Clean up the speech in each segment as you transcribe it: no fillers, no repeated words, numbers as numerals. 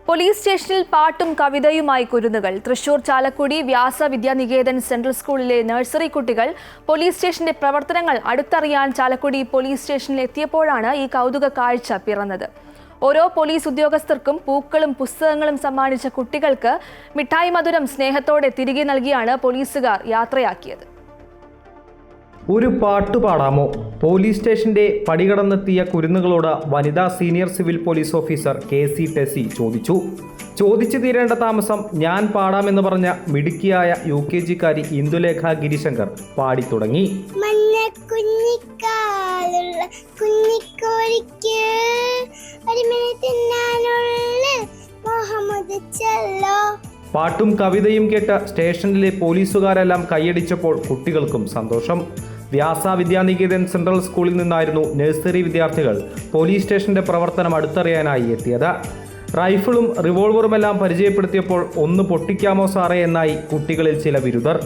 Police സ്റ്റേഷനിൽ പാട്ടും കവിതയുമായി കുരുന്നുകൾ. തൃശൂർ ചാലക്കുടി വ്യാസ Vidya Niketan central സ്കൂളിലെ നഴ്സറി കുട്ടികൾ പോലീസ് സ്റ്റേഷന്റെ പ്രവർത്തനങ്ങൾ അടുത്തറിയാൻ ചാലക്കുടി പോലീസ് സ്റ്റേഷനിൽ എത്തിയപ്പോഴാണ് ഈ കൗതുക കാഴ്ച പിറന്നത്. ഓരോ പോലീസ് ഉദ്യോഗസ്ഥർക്കും പൂക്കളും പുസ്തകങ്ങളും സമ്മാനിച്ച കുട്ടികൾക്ക് മിഠായി മധുരം സ്നേഹത്തോടെ തിരികെ നൽകിയാണ് പോലീസുകാർ യാത്രയാക്കിയത്. ഒരു പാട്ടു പാടാമോ? പോലീസ് സ്റ്റേഷന്റെ പടികടന്നെത്തിയ കുരുന്നുകളോട് വനിതാ senior civil police officer KC Tessy ചോദിച്ചു തീരേണ്ട താമസം ഞാൻ പാടാമെന്ന് പറഞ്ഞ മിടുക്കിയായ UKG-കാരി ഇന്ദുലേഖ ഗിരിശങ്കർ പാടിത്തുടങ്ങി. പാട്ടും കവിതയും കേട്ട് സ്റ്റേഷനിലെ പോലീസുകാരെല്ലാം കൈയടിച്ചപ്പോൾ കുട്ടികൾക്കും സന്തോഷം. വ്യാസ വിദ്യാനികേതൻ സെൻട്രൽ സ്കൂളിൽ നിന്നായിരുന്നു നഴ്സറി വിദ്യാർത്ഥികൾ പോലീസ് സ്റ്റേഷന്റെ പ്രവർത്തനം അടുത്തറിയാനായി എത്തിയത്. റൈഫിളും റിവോൾവറുമെല്ലാം പരിചയപ്പെടുത്തിയപ്പോൾ ഒന്ന് പൊട്ടിക്കാമോ സാറേ എന്നായി കുട്ടികളിൽ ചില ബിരുദർ.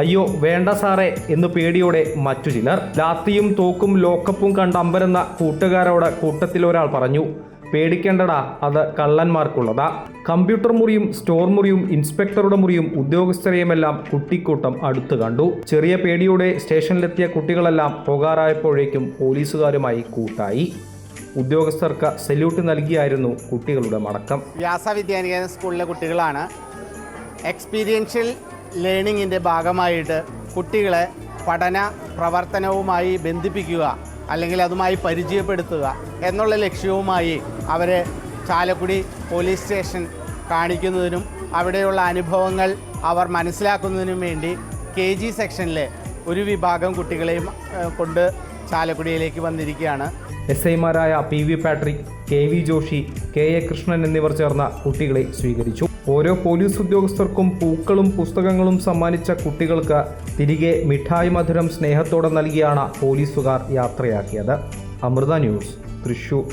അയ്യോ വേണ്ട സാറേ എന്ന് പേടിയോടെ മറ്റു ചിലർ. ലാത്തിയും തോക്കും ലോക്കപ്പും കണ്ട് അമ്പരന്ന കൂട്ടുകാരോട് കൂട്ടത്തിലൊരാൾ പറഞ്ഞു, പേടിക്കേണ്ടടാ, അത് കള്ളന്മാർക്കുള്ളതാ. കമ്പ്യൂട്ടർ മുറിയും സ്റ്റോർ മുറിയും ഇൻസ്പെക്ടറുടെ മുറിയും ഉദ്യോഗസ്ഥരെയുമെല്ലാം കുട്ടിക്കൂട്ടം അടുത്ത് കണ്ടു. ചെറിയ പേടിയോടെ സ്റ്റേഷനിലെത്തിയ കുട്ടികളെല്ലാം പോകാറായപ്പോഴേക്കും പോലീസുകാരുമായി കൂട്ടായി. ഉദ്യോഗസ്ഥർക്ക് സല്യൂട്ട് നൽകിയായിരുന്നു കുട്ടികളുടെ മടക്കം. വ്യാസ വിദ്യാനികേതൻ സ്കൂളിലെ കുട്ടികളാണ്. എക്സ്പീരിയൻഷ്യൽ ലേണിങ്ങിൻ്റെ ഭാഗമായിട്ട് കുട്ടികളെ പഠന പ്രവർത്തനവുമായി ബന്ധിപ്പിക്കുക അല്ലെങ്കിൽ അതുമായി പരിചയപ്പെടുത്തുക എന്നുള്ള ലക്ഷ്യവുമായി അവരെ ചാലക്കുടി പോലീസ് സ്റ്റേഷൻ കാണിക്കുന്നതിനും അവിടെയുള്ള അനുഭവങ്ങൾ അവർ മനസ്സിലാക്കുന്നതിനും വേണ്ടി KG സെക്ഷനിലെ ഒരു വിഭാഗം കുട്ടികളെയും കൊണ്ട് ചാലക്കുടിയിലേക്ക് വന്നിരിക്കുകയാണ്. SI-മാരായ PV Patrick, KV Joshy, KA Krishnan എന്നിവർ ചേർന്ന കുട്ടികളെ സ്വീകരിച്ചു. ഓരോ പോലീസ് ഉദ്യോഗസ്ഥർക്കും പൂക്കളും പുസ്തകങ്ങളും സമ്മാനിച്ച കുട്ടികൾക്ക് തിരികെ മിഠായി മധുരം സ്നേഹത്തോടെ നൽകിയാണ് പോലീസുകാർ യാത്രയാക്കിയത്. അമൃത ന്യൂസ്, തൃശൂർ.